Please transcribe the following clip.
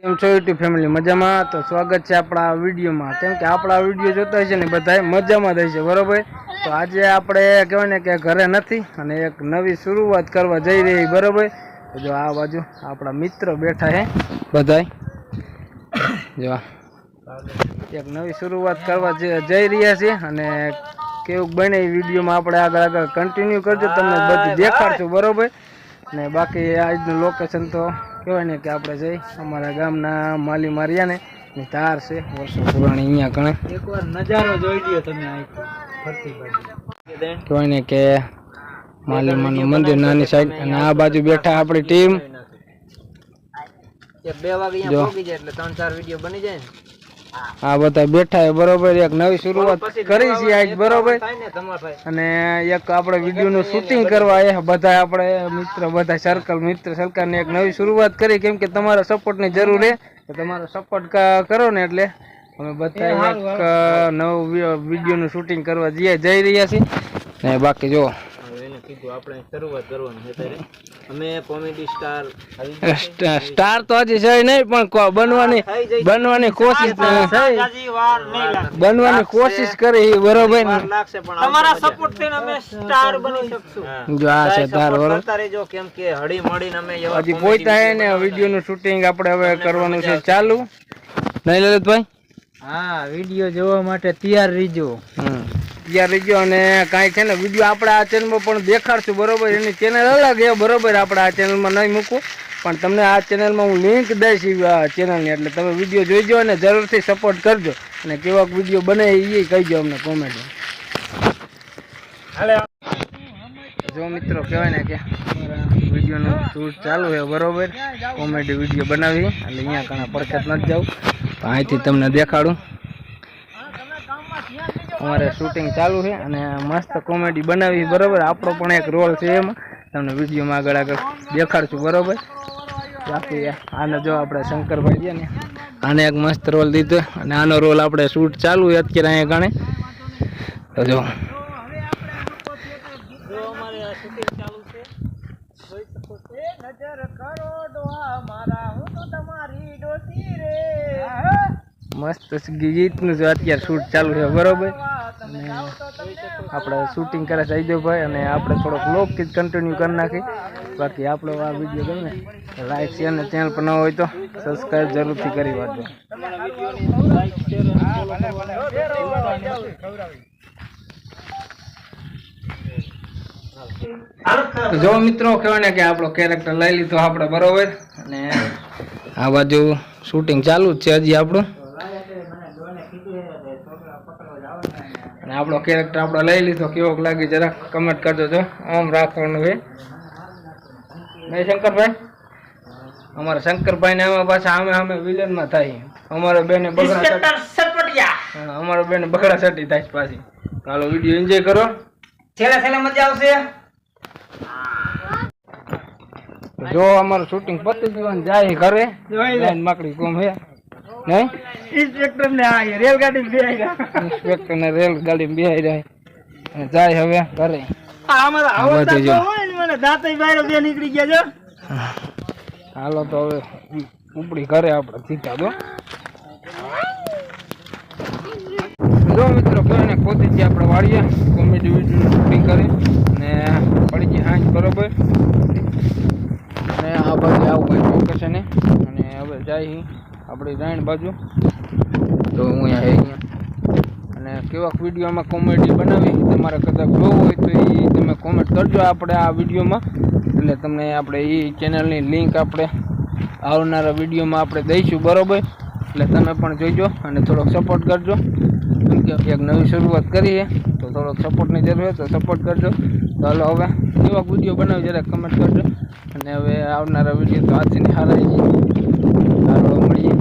કેમ છો YouTube family મજામાં? તો સ્વાગત છે આપણા વિડીયોમાં. કેમ કે આપણા વિડીયો જોતા હોય છે ને બધા મજામાં થાય છે, બરોબર. તો આજે આપણે કહેવાય ને કે ઘરે નથી અને એક નવી શરૂઆત કરવા જઈ રહી, બરોબર. તો જો આ બાજુ આપણા મિત્રો બેઠા છે બધાય, જો એક નવી શરૂઆત કરવા જઈ રહ્યા છે અને કેવું બને એ વિડીયોમાં આપણે આગળ કન્ટિન્યુ કરજો, તમને બધું દેખાડશું, બરોબર. ને બાકી આજનું લોકેશન તો કહેવાય ને કે આપણે જઈ અમારા ગામના માલી મારિયા ને ધાર છે વર્ષો પુરાણી, અહીંયા કણે એકવાર નજારો જોઈ લ્યો તમે. કહેવાય ને કે માલીમાનું મંદિર નાની સાઈડ, અને આ બાજુ બેઠા આપણી ટીમ. 2 વાગે અહીંયા પહોંચી જાય એટલે 3-4 વિડીયો બની જાય ને. આ બધા બેઠા છે, બરોબર. એક નવી શરૂઆત કરી છે આજ, બરોબર. અને એક આપણે વિડીયોનું શૂટિંગ કરવા એ બધા આપણે મિત્ર સર્કલ ને એક નવી શરૂઆત કરી. કેમ કે તમારા સપોર્ટની જરૂર છે, તો તમારો સપોર્ટ કરો ને એટલે અમે બધા એક નવું વિડીયોનું શૂટિંગ કરવા જઈ રહ્યા છીએ. ને બાકી જો આપણે શરૂઆત કરવાની છે. અમે કોમેડી સ્ટાર તો હજી છે નહીં, પણ બનવાની કોશિશ કરી, બરોબર. તમારા સપોર્ટ થી અમે સ્ટાર બની શકશું. જો આ છે તાર, બરોબર. કેમ કે હળી મળીને અમે હજી પહોંચ્યા હે ને વિડીયોનું શૂટિંગ આપણે હવે કરવાનું છે ચાલુ, નહીં લલિતભાઈ? હા, વિડીયો જોવા માટે તૈયાર રહીજો. અને કાંઈ છે ને વિડીયો આપણે આ ચેનલમાં પણ દેખાડશું, બરોબર. એની ચેનલ અલગ છે, બરોબર. આપણે આ ચેનલમાં નહીં મૂકું, પણ તમને આ ચેનલમાં હું લિંક દઈશ ચેનલની, એટલે તમે વિડીયો જોઈજો અને જરૂરથી સપોર્ટ કરજો. અને કેવા વિડીયો બને એ કહીજો અમને કોમેન્ટમાં. જો મિત્રો, કહેવાય ને કે વિડીયોનું શૂટ ચાલુ છે, બરોબર. કોમેડી વિડીયો બનાવી એટલે અહીંયા ઘણા પડખેત નથી જાઉં, અહીંથી તમને દેખાડું. અમારે શૂટિંગ ચાલુ છે અને મસ્ત કોમેડી બનાવી, બરોબર. આપણો પણ એક રોલ છે, એમાં તમને વિડીયોમાં આગળ દેખાડશું, બરોબર. બાકી આનો જો આપણે શંકરભાઈ છે ને, આને એક મસ્ત રોલ દીધો અને આનો રોલ આપણે શૂટ ચાલુ છે અત્યારે અહીંયા ગણે. તો જો મસ્ત ગીતનું જો અત્યારે શૂટ ચાલુ છે, બરોબર. અને આપણે શૂટિંગ કરે સૈદેવભાઈ, અને આપણે થોડોક લોકથી જ કન્ટિન્યુ કરી નાખી. બાકી આપણો આ વિડીયો ગમે લાઈક શેર અને ચેનલ પર ન હોય તો સબસ્ક્રાઈબ જરૂરથી કરી વાંચો. જો મિત્રો, કહેવાય ને કે આપણો કેરેક્ટર લઈ લીધો આપણે, બરોબર. અને આ બાજુ શૂટિંગ ચાલુ જ છે હજી આપણું, અને આપણો કેરેક્ટર આપણે લઈ લીધો. કેવોક લાગી જરાક કમેન્ટ કરજો. જો આમ રાખવાનું છે, નહીં શંકરભાઈ? અમારા શંકરભાઈ ને આમાં પાછા અમે વિલનમાં થાય. અમારા બેને બગડા સટી થાય પાછી. ચાલો વિડીયો એન્જોય કરો, છેલ્લે મજા આવશે. જો અમારું શૂટિંગ પતી ગયું જાય ઘરે, માકડી કોમ હે નહીં. ઇન્સ્પેક્ટર ને રેલગાડી બેહાઈ જાય અને જાય હવે ઘરે. હાલો તો હવે ઉપડી ઘરે આપણે સીધા. જો મિત્રો, કોઈને ખોદીથી આપણે વાળીએ કોમેડી વિડીયોનું શૂટિંગ કરી અને પડી ગઈ હાંજ, બરોબર. અને આ બાજુ આવું કંઈ લોકેશન અને હવે જાય આપણી રાઈણ બાજુ. તો હું અહીંયા અને કેવાક વિડીયોમાં કોમેડી બનાવી તમારે કદાચ જોવું હોય તો એ તમે કોમેન્ટ કરજો આપણે આ વિડીયોમાં, એટલે તમને આપણે એ ચેનલની લિંક આપણે આવનારા વિડીયોમાં આપણે દઈશું, બરોબર. એટલે તમે પણ જોઈજો અને થોડોક સપોર્ટ કરજો. કેમ કે એક નવી શરૂઆત કરી છે તો થોડોક સપોર્ટની જરૂર હોય તો સપોર્ટ કરજો. તો હાલો હવે કેવાક વિડીયો બનાવી જરાક કમેન્ટ કરજો. અને હવે આવનારા વિડીયો તો આજની હારા છે. હાલો મળીએ.